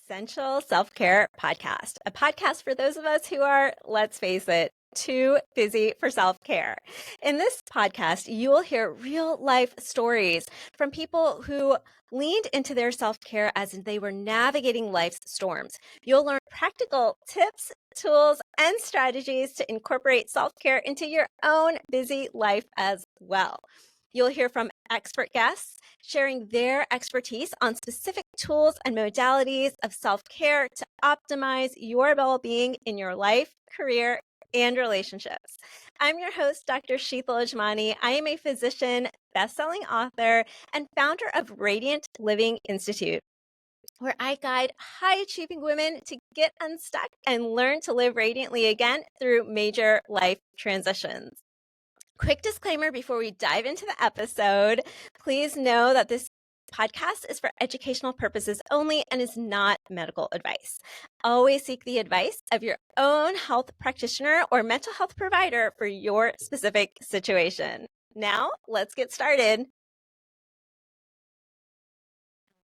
Essential Self-Care Podcast, a podcast for those of us who are, let's face it, too busy for self-care. In this podcast, you will hear real life stories from people who leaned into their self-care as they were navigating life's storms. You'll learn practical tips, tools, and strategies to incorporate self-care into your own busy life as well. You'll hear from expert guests sharing their expertise on specific tools and modalities of self-care to optimize your well-being in your life, career, and relationships. I'm your host, Dr. Sheetal Ajmani. I am a physician, best-selling author, and founder of Radiant Living Institute, where I guide high-achieving women to get unstuck and learn to live radiantly again through major life transitions. Quick disclaimer before we dive into the episode, please know that this podcast is for educational purposes only and is not medical advice. Always seek the advice of your own health practitioner or mental health provider for your specific situation. Now, let's get started.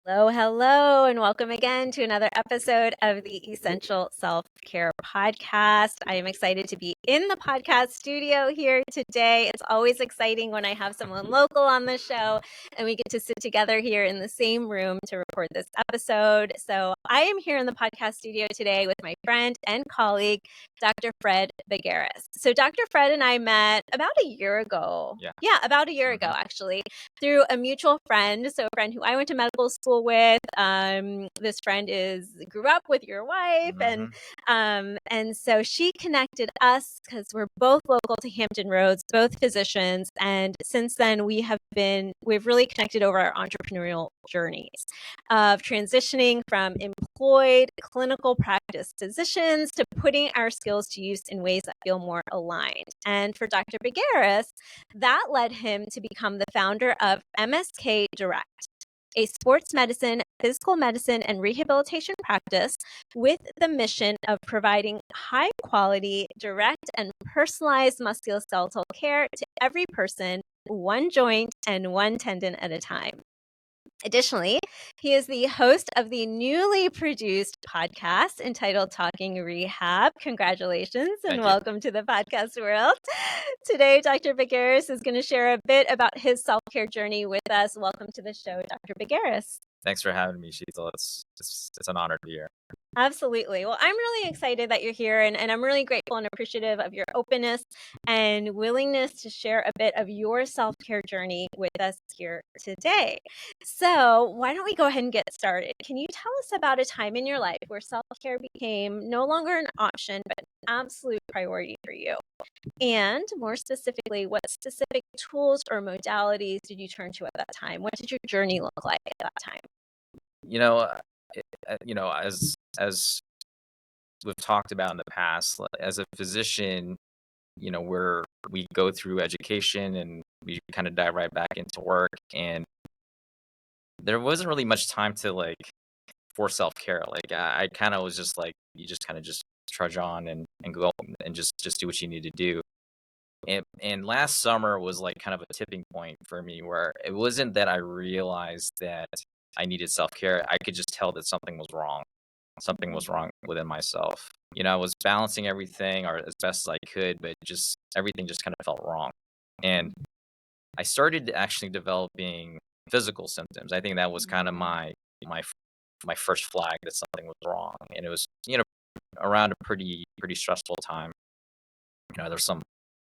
Hello, and welcome again to another episode of the Essential Self-Care Podcast. I am excited to be in the podcast studio here today. It's always exciting when I have someone local on the show and we get to sit together here in the same room to record this episode. So I am here in the podcast studio today with my friend and colleague, Dr. Fred Bagares. So Dr. Fred and I met about a year ago. Yeah, about a year ago, actually, through a mutual friend. So a friend who I went to medical school with. This friend grew up with your wife, and so she connected us because we're both local to Hampton Roads, both physicians, and since then we've really connected over our entrepreneurial journeys of transitioning from employed clinical practice physicians to putting our skills to use in ways that feel more aligned. And for Dr. Bagares, that led him to become the founder of MSK Direct, a sports medicine, physical medicine, and rehabilitation practice with the mission of providing high quality, direct, and personalized musculoskeletal care to every person, one joint and one tendon at a time. Additionally, he is the host of the newly produced podcast entitled Talking Rehab. Congratulations and welcome to the podcast world. Today, Dr. Bagares is going to share a bit about his self-care journey with us. Welcome to the show, Dr. Bagares. Thanks for having me, Sheetal. It's an honor to be here. Absolutely. Well, I'm really excited that you're here, and I'm really grateful and appreciative of your openness and willingness to share a bit of your self-care journey with us here today. So why don't we go ahead and get started? Can you tell us about a time in your life where self-care became no longer an option, but an absolute priority for you? And more specifically, what specific tools or modalities did you turn to at that time? What did your journey look like at that time? As we've talked about in the past, as a physician, we go through education and we kind of dive right back into work, and there wasn't really much time to for self-care. I kind of was just like, you just kind of just trudge on and go and just do what you need to do. And last summer was like kind of a tipping point for me, where it wasn't that I realized that I needed self-care. I could just tell that something was wrong. Something was wrong within myself. I was balancing everything or as best as I could, but just everything just kind of felt wrong. And I started actually developing physical symptoms. I think that was kind of my first flag that something was wrong. And it was, around a pretty stressful time. There's some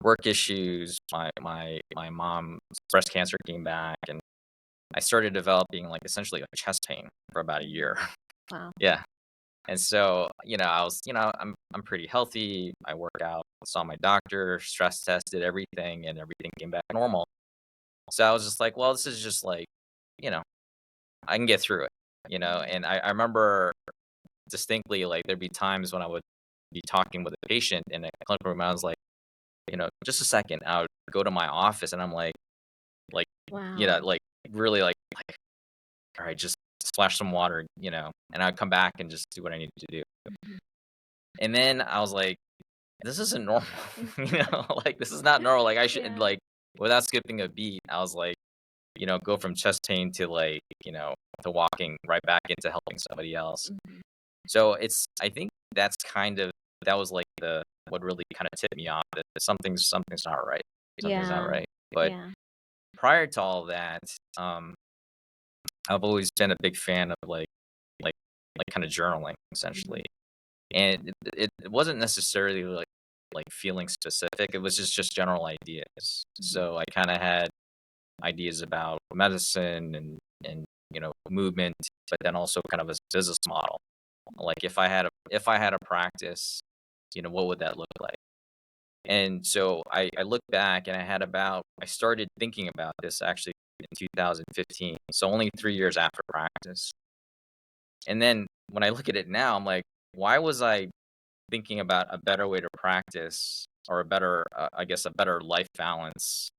work issues. My mom's breast cancer came back, and I started developing essentially a chest pain for about a year. Wow. Yeah. And so, I was, I'm pretty healthy. I work out, saw my doctor, stress tested everything, and everything came back normal. So I was just like, well, this is just I can get through it, And I remember distinctly, there'd be times when I would be talking with a patient in a clinical room. I was like, just a second. I would go to my office and I'm like, wow. Really all right, just splash some water, and I'd come back and just do what I needed to do. Mm-hmm. And then I was like, this isn't normal, this is not normal. I should, without skipping a beat, I was like, go from chest pain to to walking right back into helping somebody else. Mm-hmm. So I think that was like what really kind of tipped me off that something's not right. Something's not Yeah. right. But Yeah. prior to all that, um, I've always been a big fan of like kind of journaling Mhm. essentially. And it wasn't necessarily like feeling specific. It was just general ideas. Mhm. So I kind of had ideas about medicine and movement, but then also kind of a business model. Like if I had a practice, what would that look like? And so I looked back and I started thinking about this actually in 2015. So only 3 years after practice. And then when I look at it now, I'm like, why was I thinking about a better way to practice or a better, I guess, a better life balance,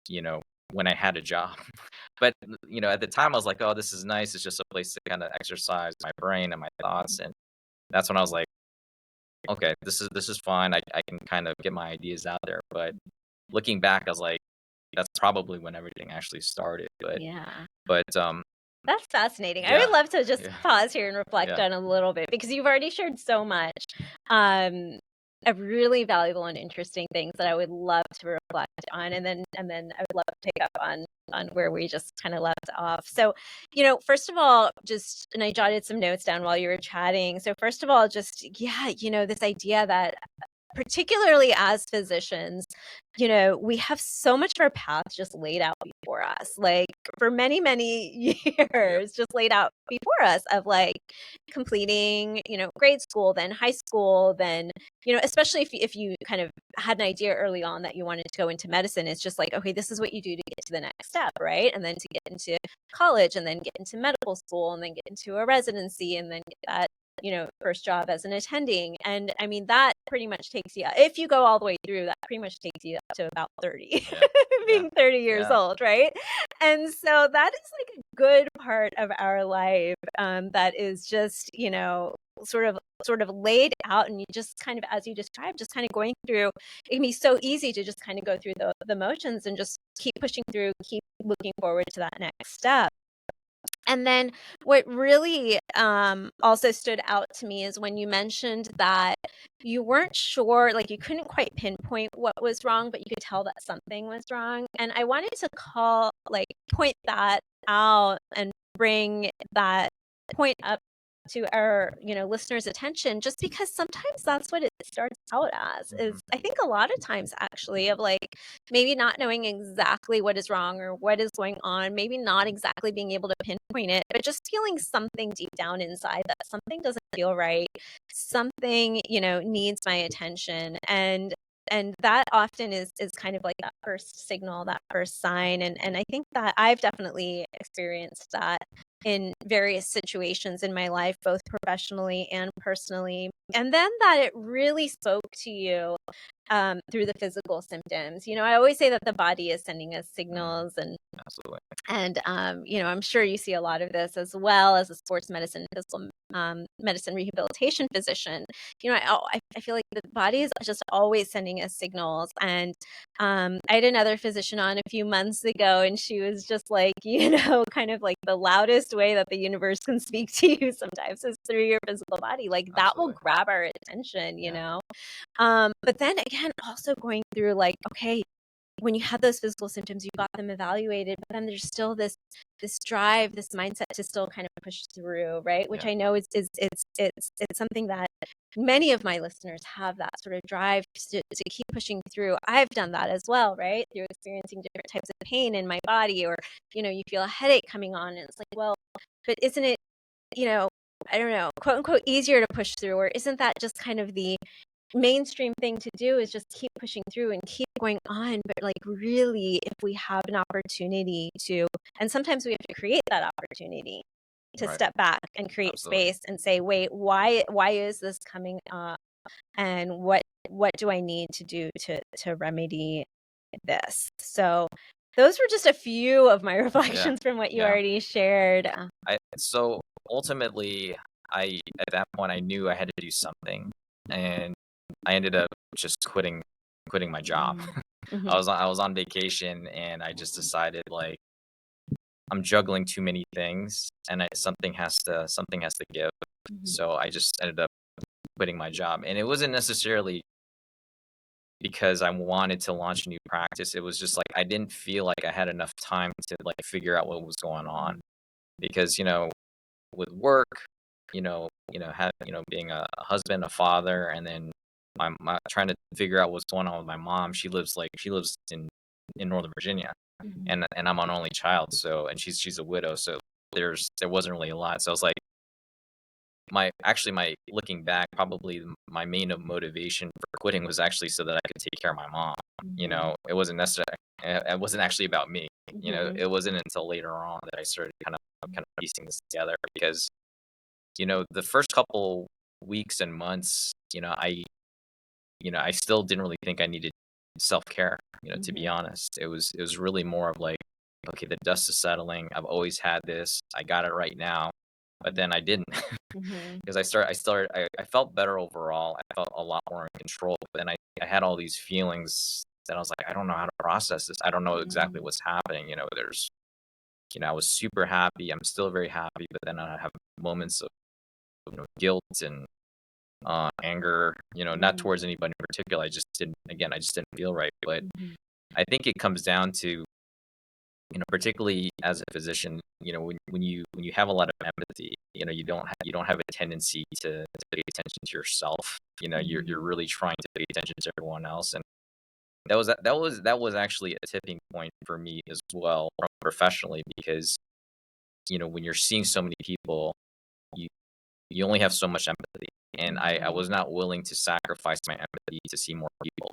you know, when I had a job? But, at the time I was like, oh, this is nice. It's just a place to kind of exercise my brain and my thoughts. And that's when I was like, okay, this is fine. I can kind of get my ideas out there. But looking back, I was like, that's probably when everything actually started. Yeah. But That's fascinating. I would yeah, love to just yeah, pause here and reflect yeah, on a little bit because you've already shared so much um, of really valuable and interesting things that I would love to reflect on, and then I would love to pick up on where we just kind of left off. So, first of all, just and I jotted some notes down while you were chatting. So, first of all, just yeah, this idea that particularly as physicians, we have so much of our path just laid out before us, like for many, many yeah, years, just laid out before us of like completing, grade school, then high school, then, especially if you kind of had an idea early on that you wanted to go into medicine, it's just like, okay, this is what you do to get to the next step, right? And then to get into college and then get into medical school and then get into a residency and then get that first job as an attending. And I mean, that pretty much takes you, if you go all the way through, that pretty much takes you up to about 30, yeah, yeah, being 30 years yeah. old, right? And so that is like a good part of our life that is just, sort of laid out and you just kind of, as you described, just kind of going through. It can be so easy to just kind of go through the motions and just keep pushing through, keep looking forward to that next step. And then what really also stood out to me is when you mentioned that you weren't sure, like you couldn't quite pinpoint what was wrong, but you could tell that something was wrong. And I wanted to point that out and bring that point up to our listeners' attention, just because sometimes that's what it starts out as. Hmm. Is I think a lot of times actually of like maybe not knowing exactly what is wrong or what is going on, maybe not exactly being able to pinpoint it, but just feeling something deep down inside that something doesn't feel right, something, needs my attention. And that often is kind of like that first signal, that first sign. And I think that I've definitely experienced that in various situations in my life, both professionally and personally. And then that it really spoke to you through the physical symptoms. I always say that the body is sending us Hmm. signals, Absolutely. and I'm sure you see a lot of this as well as a sports medicine, physical medicine rehabilitation physician. I feel like the body is just always sending us signals. And I had another physician on a few months ago, and she was just like, kind of like the loudest way that the universe can speak to you sometimes is through your physical body. Like that will Absolutely. grab our attention, Yeah. But then again, also going through like, okay, when you have those physical symptoms, you got them evaluated, but then there's still this drive, this mindset to still kind of push through, right? Which Yeah. I know it's something that many of my listeners have, that sort of drive to keep pushing through. I've done that as well, right? Through experiencing different types of pain in my body, or you feel a headache coming on, and it's like, well, but isn't it, you know, I don't know, quote unquote, easier to push through, or isn't that just kind of the mainstream thing to do is just keep pushing through and keep going on? But like really, if we have an opportunity to, and sometimes we have to create that opportunity to Right. step back and create Absolutely. space and say, wait, why is this coming up, and what do I need to do to remedy this? So those were just a few of my Yeah. reflections from what you Yeah. already shared. So ultimately, I at that point I knew I had to do something, and I ended up just quitting my job. Mhm. I was on vacation, and I just decided like I'm juggling too many things, and something has to give. So I just ended up quitting my job. And it wasn't necessarily because I wanted to launch a new practice. It was just like I didn't feel like I had enough time to like figure out what was going on. Because, with work, being a husband, a father, and then my trying to figure out what's going on with my mom. She lives in Northern Virginia, and I'm an only child, and she's a widow, so there wasn't really a lot. So I was like, my looking back, probably my main motivation for quitting was actually so that I could take care of my mom. It wasn't necessarily, it wasn't actually about me. It wasn't until later on that I started kind of piecing this together, because the first couple weeks and months, I still didn't really think I needed self-care, to be honest. It was really more of like, okay, the dust is settling. I've always had this. I got it right now. But then I didn't, because I felt better overall. I felt a lot more in control. But then I had all these feelings that I was like, I don't know how to process this. I don't know exactly what's happening. I was super happy. I'm still very happy, but then I have moments of guilt and anger, not towards anybody in particular. I just didn't feel right. But I think it comes down to, particularly as a physician, when you have a lot of empathy, you don't have a tendency to pay attention to yourself. You're really trying to pay attention to everyone else, and that was actually a tipping point for me as well, professionally, because when you're seeing so many people, you you only have so much empathy, and I was not willing to sacrifice my empathy to see more people.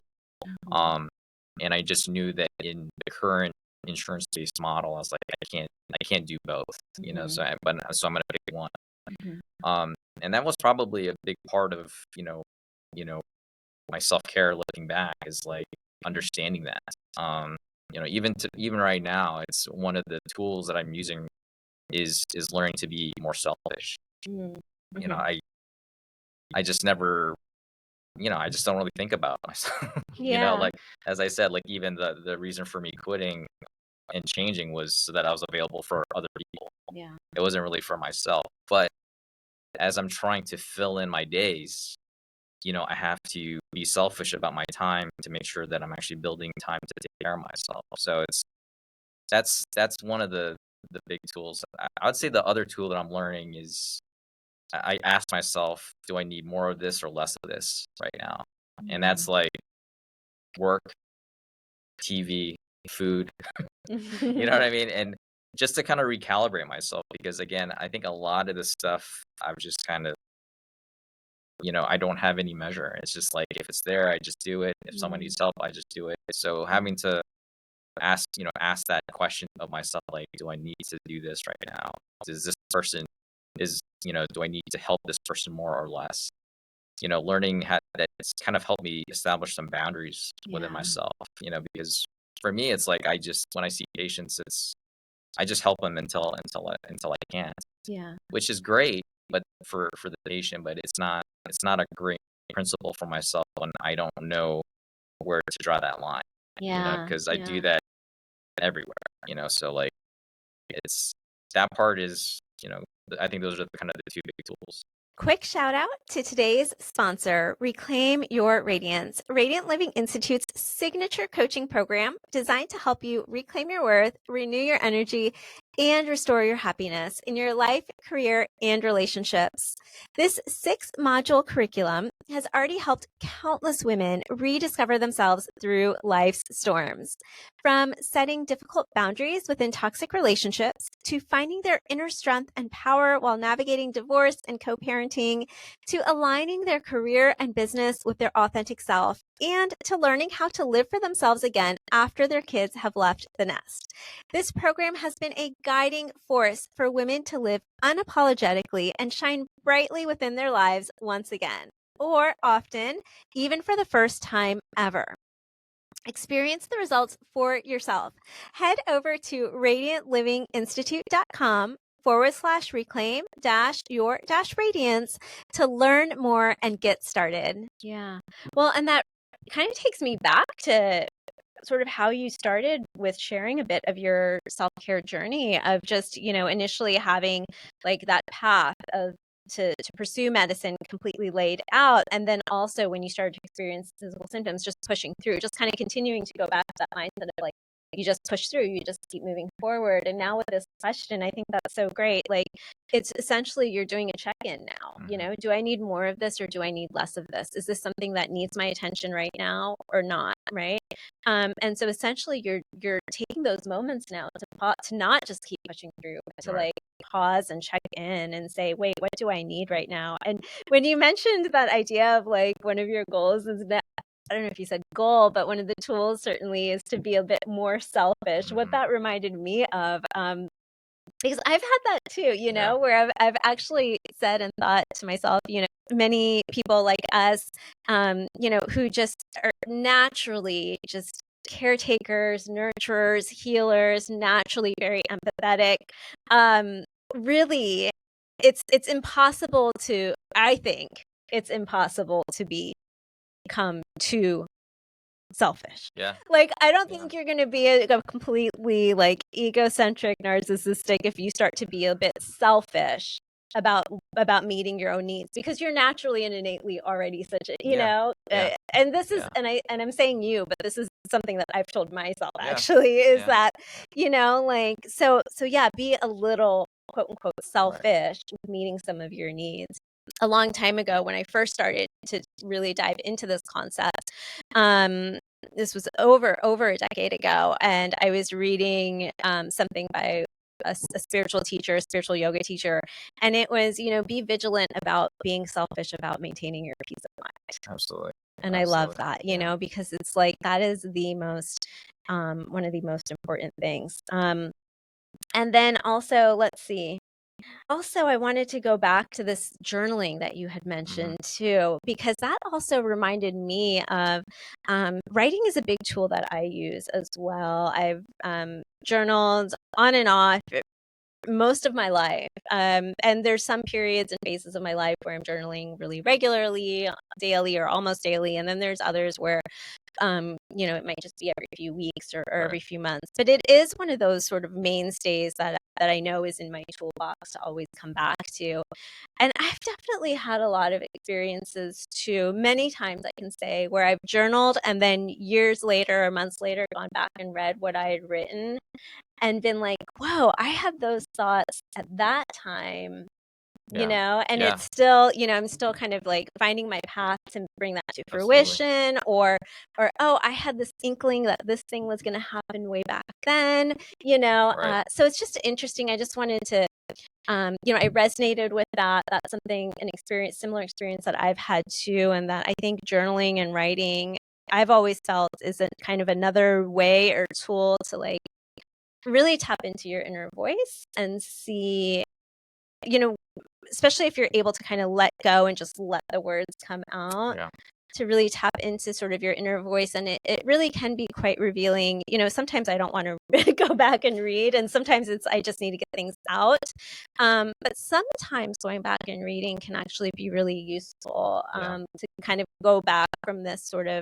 And I just knew that in the current insurance-based model, I was like, I can't do both, so I'm gonna pick one. And that was probably a big part of, you know, my self-care looking back, is like understanding that. Even right now, it's one of the tools that I'm using is learning to be more selfish. I just never, I just don't really think about myself. Yeah. Like, as I said, like, even the reason for me quitting and changing was so that I was available for other people. Yeah. It wasn't really for myself. But as I'm trying to fill in my days, I have to be selfish about my time to make sure that I'm actually building time to take care of myself. So that's one of the big tools. I would say the other tool that I'm learning is I ask myself, do I need more of this or less of this right now? And that's like work, TV, food, you know what I mean? And just to kind of recalibrate myself, because again, I think a lot of the stuff I've just kind of, I don't have any measure. It's just like, if it's there, I just do it. If someone needs help, I just do it. So having to ask that question of myself, like, do I need to do this right now? Does this person do I need to help this person more or less? Learning how that it's kind of helped me establish some boundaries within myself, because for me, it's like, when I see patients, I just help them until I can't, Yeah. which is great, but for the patient, but it's not a great principle for myself when I don't know where to draw that line, Yeah. because I do that everywhere, so like, it's that part is, I think those are kind of the two big tools. Quick shout out to today's sponsor, Reclaim Your Radiance, Radiant Living Institute's signature coaching program designed to help you reclaim your worth, renew your energy, and restore your happiness in your life, career, and relationships. This 6-module curriculum has already helped countless women rediscover themselves through life's storms. From setting difficult boundaries within toxic relationships to finding their inner strength and power while navigating divorce and co-parenting, to aligning their career and business with their authentic self, and to learning how to live for themselves again after their kids have left the nest. This program has been a guiding force for women to live unapologetically and shine brightly within their lives once again, or often, even for the first time ever. Experience the results for yourself. Head over to radiantlivinginstitute.com/reclaim your radiance to learn more and get started. Yeah. Well, and that kind of takes me back to sort of how you started with sharing a bit of your self-care journey of just, initially having like that path of to pursue medicine completely laid out. And then also when you started to experience physical symptoms, just pushing through, just kind of continuing to go back to that mindset of like, you just push through, you just keep moving forward. And now with this question, I think that's so great. Like, it's essentially you're doing a check-in now. You know, do I need more of this or do I need less of this? Is this something that needs my attention right now or not? Right. And so essentially you're taking those moments now to not just keep pushing through, but to like pause and check in and say, wait, what do I need right now? And when you mentioned that idea of like one of your goals is that, I don't know if you said goal, but one of the tools certainly is to be a bit more selfish. What that reminded me of, because I've had that too, you know, where I've actually said and thought to myself, you know, many people like us, you know, who just are naturally just caretakers, nurturers, healers, naturally very empathetic. Really, it's impossible to, I think it's impossible to become too selfish. Yeah. Like, I don't think you're going to be a completely like egocentric narcissistic if you start to be a bit selfish about meeting your own needs, because you're naturally and innately already such a, you know, and this is, and I'm saying you, but this is something that I've told myself actually is that, you know, like, so yeah, be a little quote unquote selfish with meeting some of your needs. A long time ago, when I first started to really dive into this concept, this was over a decade ago, and I was reading something by a spiritual teacher, a spiritual yoga teacher, and it was, you know, be vigilant about being selfish about maintaining your peace of mind. Absolutely. And I love that, you know, because it's like that is the most one of the most important things. And then also, let's see. Also, I wanted to go back to this journaling that you had mentioned too, because that also reminded me of writing is a big tool that I use as well. I've journaled on and off most of my life. And there's some periods and phases of my life where I'm journaling really regularly, daily or almost daily. And then there's others where you know, it might just be every few weeks or every few months. But it is one of those sort of mainstays that I know is in my toolbox to always come back to. And I've definitely had a lot of experiences too. Many times I can say where I've journaled and then years later or months later gone back and read what I had written and been like, whoa, I had those thoughts at that time, you know, and it's still, you know, I'm still kind of like finding my path to bring that to fruition, or oh, I had this inkling that this thing was going to happen way back then, you know. So it's just interesting. I just wanted to you know, I resonated with that. That's something, an experience, similar experience that I've had too, and that I think journaling and writing, I've always felt is a kind of another way or tool to like really tap into your inner voice and see, you know, especially if you're able to kind of let go and just let the words come out, to really tap into sort of your inner voice. And it really can be quite revealing. You know, sometimes I don't want to go back and read, and sometimes it's I just need to get things out. But sometimes going back and reading can actually be really useful to kind of go back from this sort of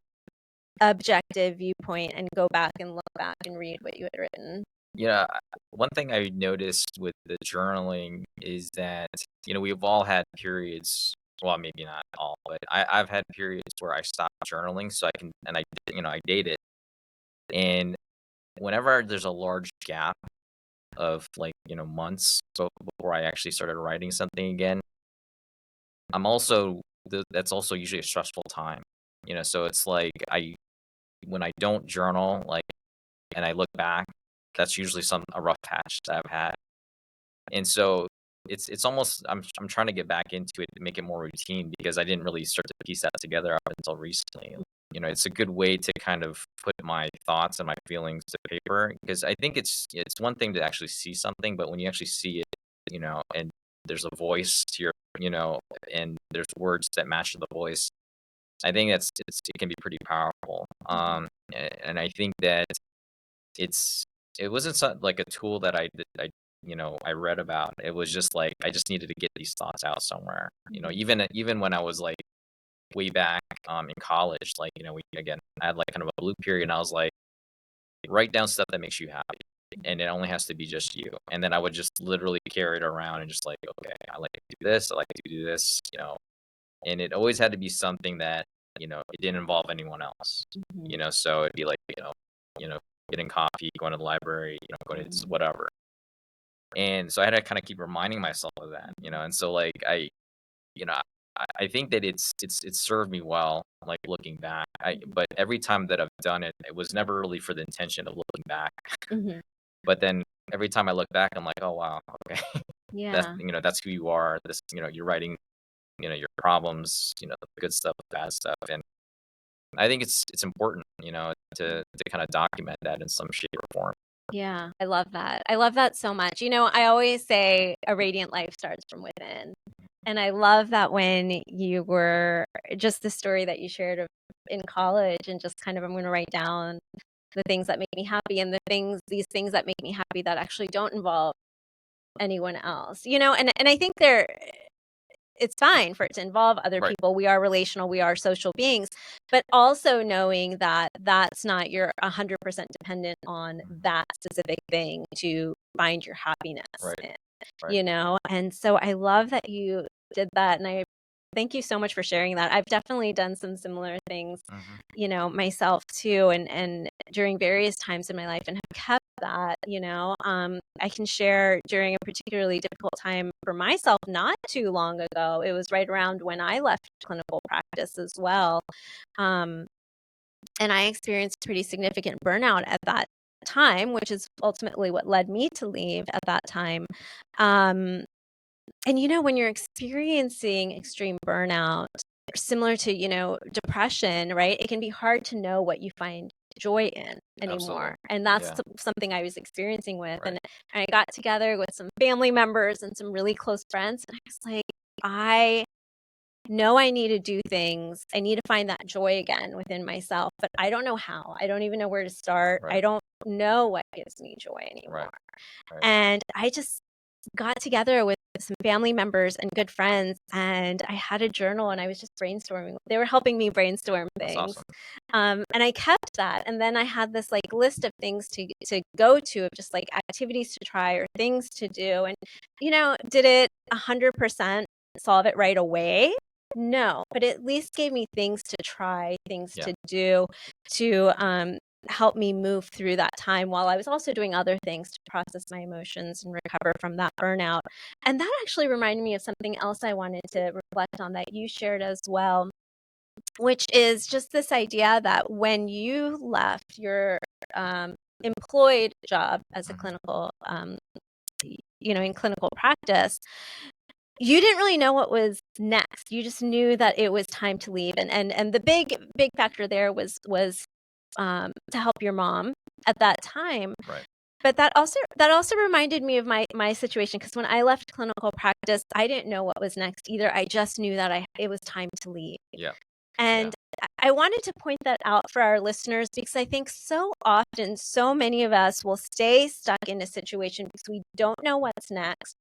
objective viewpoint and go back and look back and read what you had written. Yeah, one thing I noticed with the journaling is that, you know, we've all had periods, well, maybe not all, but I've had periods where I stopped journaling so I can, and I, you know, I date it. And whenever there's a large gap of like, you know, months before I actually started writing something again, I'm also, that's also usually a stressful time, you know, so it's like when I don't journal, like, and I look back, that's usually a rough patch that I've had. And so it's almost I'm trying to get back into it to make it more routine because I didn't really start to piece that together up until recently. You know, it's a good way to kind of put my thoughts and my feelings to paper because I think it's one thing to actually see something, but when you actually see it, you know, and there's a voice to your, you know, and there's words that match the voice, I think it can be pretty powerful. And I think that it wasn't like a tool that I you know I read about. It was just like I just needed to get these thoughts out somewhere. You know, even when I was like way back in college, like, you know, I had like kind of a blue period, and I was like, write down stuff that makes you happy. and it only has to be just you. And then I would just literally carry it around and just like, okay, I like to do this, I like to do this, and it always had to be something that, it didn't involve anyone else, Mhm. so it'd be like, you know, getting coffee, going to the library, going to whatever. And so I had to kind of keep reminding myself of that, and so like you know, I think that it's served me well, like looking back. But every time that I've done it, it was never really for the intention of looking back. Mhm. But then every time I look back, I'm like, oh wow, okay, that's Yeah. that's who you are. This, you're writing, your problems, the good stuff, the bad stuff, and I think it's important, to kind of document that in some shape or form. Yeah, I love that. I love that so much. I always say a radiant life starts from within. And I love that when you were just the story that you shared of in college and just kind of I'm going to write down the things that make me happy and these things that make me happy that actually don't involve anyone else. And I think it's fine for it to involve other Right. people. We are relational, we are social beings, but also knowing that that's not you're 100% dependent on that specific thing to find your happiness Right. in, Right. And so I love that you did that, and I thank you so much for sharing that. I've definitely done some similar things, Hmm. myself too, and during various times in my life, and have kept that. I can share during a particularly difficult time for myself not too long ago. It was right around when I left clinical practice as well, and I experienced pretty significant burnout at that time, which is ultimately what led me to leave at that time. Um, and when you're experiencing extreme burnout, similar to, depression, right? It can be hard to know what you find joy in Absolutely. anymore. And that's Yeah. something I was experiencing with. Right. And I got together with some family members and some really close friends. And I was like, I know I need to do things. I need to find that joy again within myself, but I don't know how. I don't even know where to start. I Right. don't know what gives me joy Right. anymore. Right. And I just got together with some family members and good friends, and I had a journal and I was just brainstorming. They were helping me brainstorm That's things. awesome. And I kept that. And then I had this like list of things to go to, of just like activities to try or things to do. And, did it 100% solve it right away? No, but at least gave me things to try, things Yeah. to do to help me move through that time while I was also doing other things to process my emotions and recover from that burnout. And that actually reminded me of something else I wanted to reflect on that you shared as well, which is just this idea that when you left your employed job as a Mhm. clinical, in clinical practice, you didn't really know what was next. You just knew that it was time to leave, and the big factor there was to help your mom at that time. Right. But that also reminded me of my situation, because when I left clinical practice, I didn't know what was next either. I just knew that it was time to leave. Yeah. Yeah. And I wanted to point that out for our listeners, because I think so often, so many of us will stay stuck in a situation because we don't know what's next.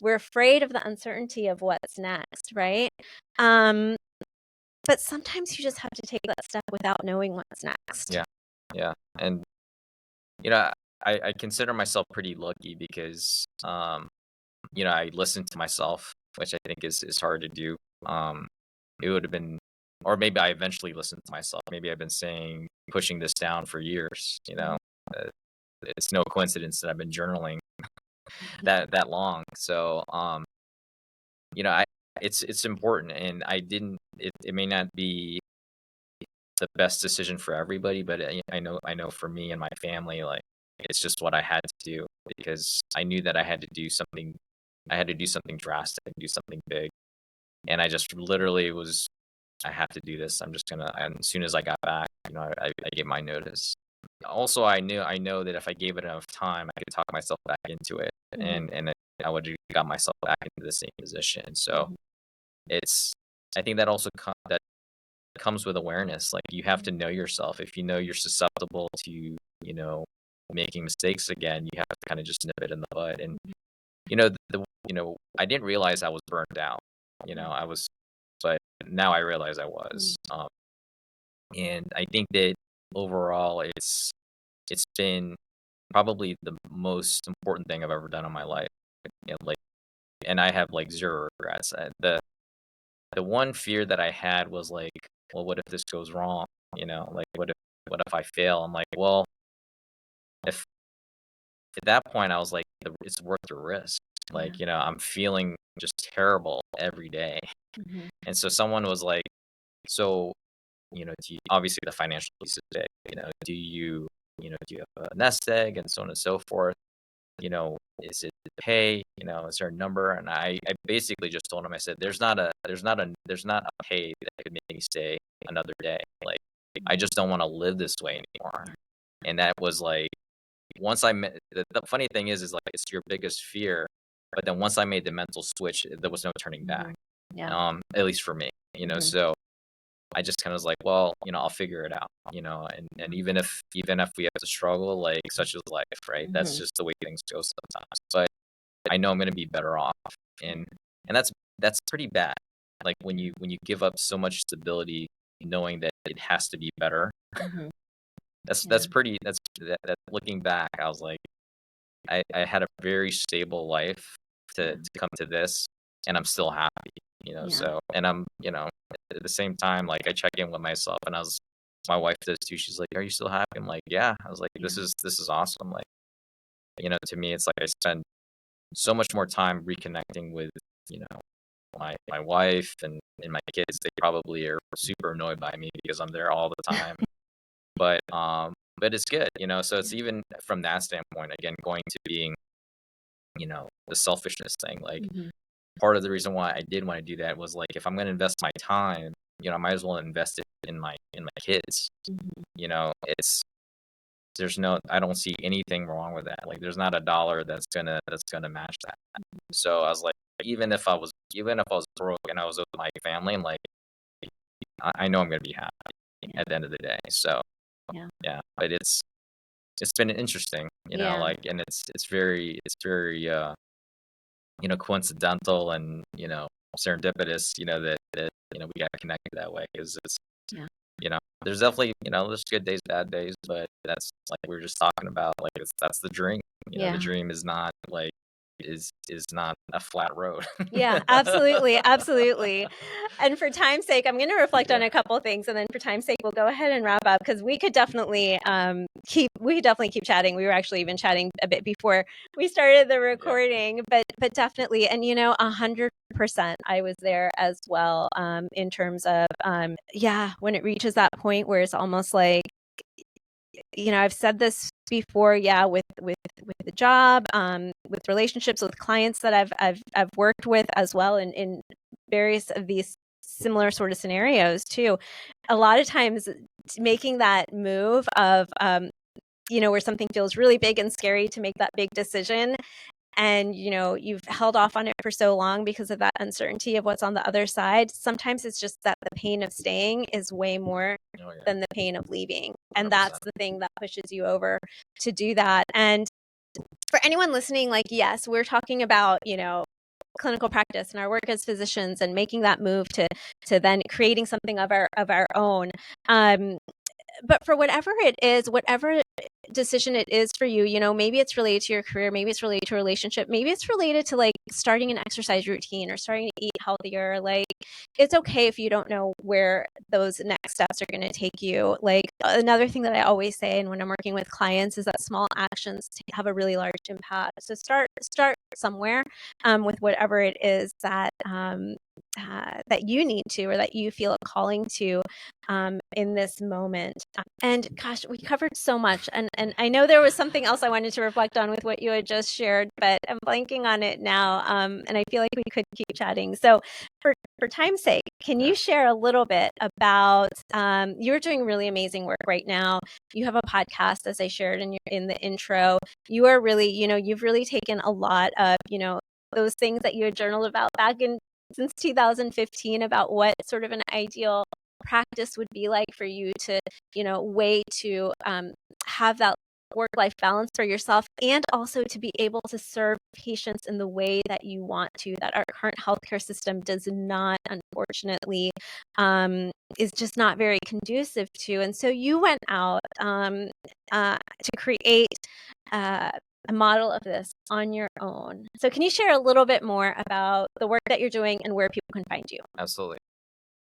We're afraid of the uncertainty of what's next, right? Um, but sometimes you just have to take that step without knowing what's next. Yeah. Yeah. And you know, I consider myself pretty lucky because I listen to myself, which I think is hard to do. Um, it would have been, or maybe I eventually listened to myself. Maybe I've been saying, pushing this down for years. Uh, it's no coincidence that I've been journaling that long. So, I it's important, and I didn't. It may not be the best decision for everybody, but I know for me and my family, like it's just what I had to do because I knew that I had to do something. I had to do something drastic, do something big, and I just literally was. I have to do this. I'm just gonna. And as soon as I got back, I gave my notice. Also, I know that if I gave it enough time, I could talk myself back into it, Mhm, and I would have got myself back into the same position. So mhm, it's. I think that also that comes with awareness. Like you have to know yourself. If you know you're susceptible to, making mistakes again, you have to kind of just nip it in the bud. And I didn't realize I was burned out. I was, but now I realize I mhm, was. And I think that overall, it's been. probably the most important thing I've ever done in my life. Like, and I have like zero regrets. The one fear that I had was like, well, what if this goes wrong? Like what if I fail? I'm like, well, if at that point I was like, it's worth the risk. Like, I'm feeling just terrible every day. Mhm. And so someone was like, so, obviously the financial piece is big, do you have a nest egg and so on and so forth? Is it pay? Is there a number? And I basically just told him, I said, there's not a pay that could make me stay another day. Like, I just don't want to live this way anymore. And that was like, once I met, the funny thing is like, it's your biggest fear. But then once I made the mental switch, there was no turning back. Yeah. At least for me, Mhm. so I just kind of was like, well, I'll figure it out, and even if we have to struggle, like, such is life, right? That's Mhm. just the way things go sometimes. But I know I'm gonna be better off, and that's pretty bad. Like, when you give up so much stability, knowing that it has to be better, Mhm. that's pretty. That looking back, I was like, I had a very stable life to come to this, and I'm still happy, Yeah. so, and I'm, at the same time, like, I check in with myself, and my wife does too. She's like, "Are you still happy?" I'm like, "Yeah." I was like, "This is awesome." Like, to me, it's like I spend so much more time reconnecting with, you know, my wife and my kids. They probably are super annoyed by me because I'm there all the time. But it's good, so it's even from that standpoint, again, going to being, the selfishness thing. Like, Mhm. part of the reason why I did want to do that was like, if I'm going to invest my time, I might as well invest it in my kids. Mhm. It's I don't see anything wrong with that. Like, there's not a dollar that's gonna match that. So I was like, even if I was broke and I was with my family, and like, I know I'm gonna be happy at the end of the day. So Yeah. yeah, but it's been interesting, Yeah. like, and it's very coincidental and, serendipitous, that we got connected that way, because it's, Yeah. there's definitely, there's good days, bad days, but that's, like we were just talking about, like, that's the dream. The Yeah. dream is not like is not a flat road. Yeah, absolutely, absolutely. And for time's sake, I'm gonna reflect on Yeah. a couple of things, and then for time's sake, we'll go ahead and wrap up, because we could definitely keep chatting. We were actually even chatting a bit before we started the recording, but definitely, and 100%, I was there as well, in terms of, when it reaches that point where it's almost like, I've said this before, with the job, with relationships with clients that I've worked with as well, in various of these similar sort of scenarios too. A lot of times, making that move of, where something feels really big and scary, to make that big decision, and you've held off on it for so long because of that uncertainty of what's on the other side. Sometimes it's just that the pain of staying is way more Oh yeah. than the pain of leaving, and 100%. that's the thing that pushes you over to do that. And for anyone listening, like, yes, we're talking about clinical practice and our work as physicians, and making that move to then creating something of our own. But for whatever it is, whatever decision it is for you, maybe it's related to your career, maybe it's related to a relationship, maybe it's related to, like, starting an exercise routine or starting to eat healthier. Like, it's okay if you don't know where those next steps are going to take you. Like, another thing that I always say, and when I'm working with clients, is that small actions have a really large impact. So start somewhere, with whatever it is that you need to, or that you feel a calling to, in this moment. And gosh, we covered so much, and I know there was something else I wanted to reflect on with what you had just shared, but I'm blanking on it now. And I feel like we could keep chatting. So for time's sake, can you share a little bit about, you're doing really amazing work right now. You have a podcast, as I shared in the intro. You are really, you've really taken a lot of, those things that you had journaled about back in since 2015, about what sort of an ideal practice would be like for you to, way to, have that work-life balance for yourself, and also to be able to serve patients in the way that you want to, that our current healthcare system does not, unfortunately, is just not very conducive to. And so you went out, to create a model of this on your own. So can you share a little bit more about the work that you're doing and where people can find you? Absolutely.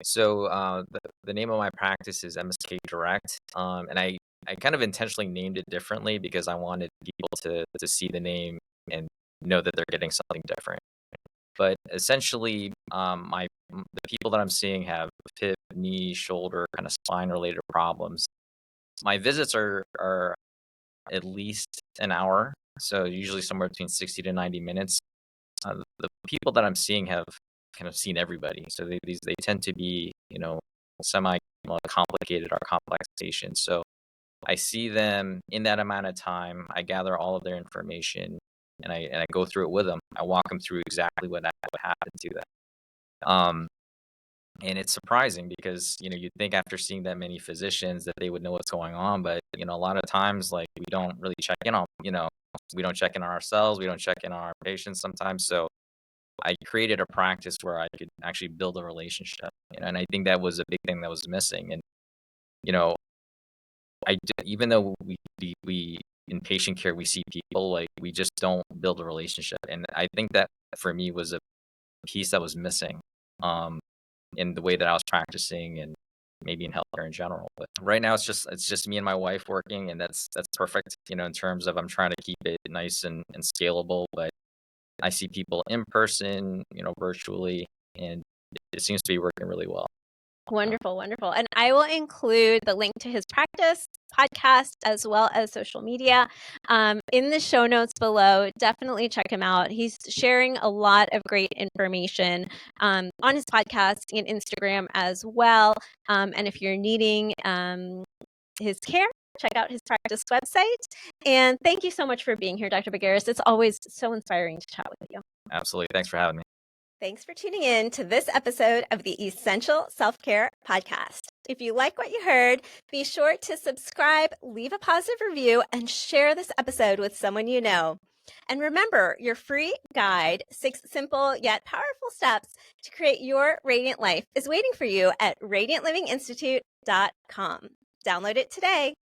So the name of my practice is MSK Direct, and I kind of intentionally named it differently because I wanted people to see the name and know that they're getting something different. But essentially, the people that I'm seeing have hip, knee, shoulder, kind of spine related problems. My visits are at least an hour, so usually somewhere between 60 to 90 minutes. The people that I'm seeing have kind of seen everybody, so they tend to be, semi complicated or complex patients. So I see them in that amount of time. I gather all of their information, and I go through it with them. I walk them through exactly what happened to them. And it's surprising because, you'd think after seeing that many physicians that they would know what's going on, but, a lot of times, like, we don't really check in on, we don't check in on ourselves, we don't check in on our patients sometimes. So I created a practice where I could actually build a relationship, and I think that was a big thing that was missing. And, you know, even though we in patient care, we see people, like, we just don't build a relationship. And I think that for me was a piece that was missing. In the way that I was practicing and maybe in healthcare in general. But right now it's just me and my wife working, and that's perfect, in terms of I'm trying to keep it nice and scalable. But I see people in person, virtually, and it seems to be working really well. Wonderful, wonderful. And I will include the link to his practice, podcast, as well as social media in the show notes below. Definitely check him out. He's sharing a lot of great information on his podcast and Instagram as well. And if you're needing his care, check out his practice website. And thank you so much for being here, Dr. Bagares. It's always so inspiring to chat with you. Absolutely. Thanks for having me. Thanks for tuning in to this episode of the Essential Self-Care Podcast. If you like what you heard, be sure to subscribe, leave a positive review, and share this episode with someone you know. And remember, your free guide, 6 simple yet powerful steps to create your radiant life, is waiting for you at radiantlivinginstitute.com. Download it today.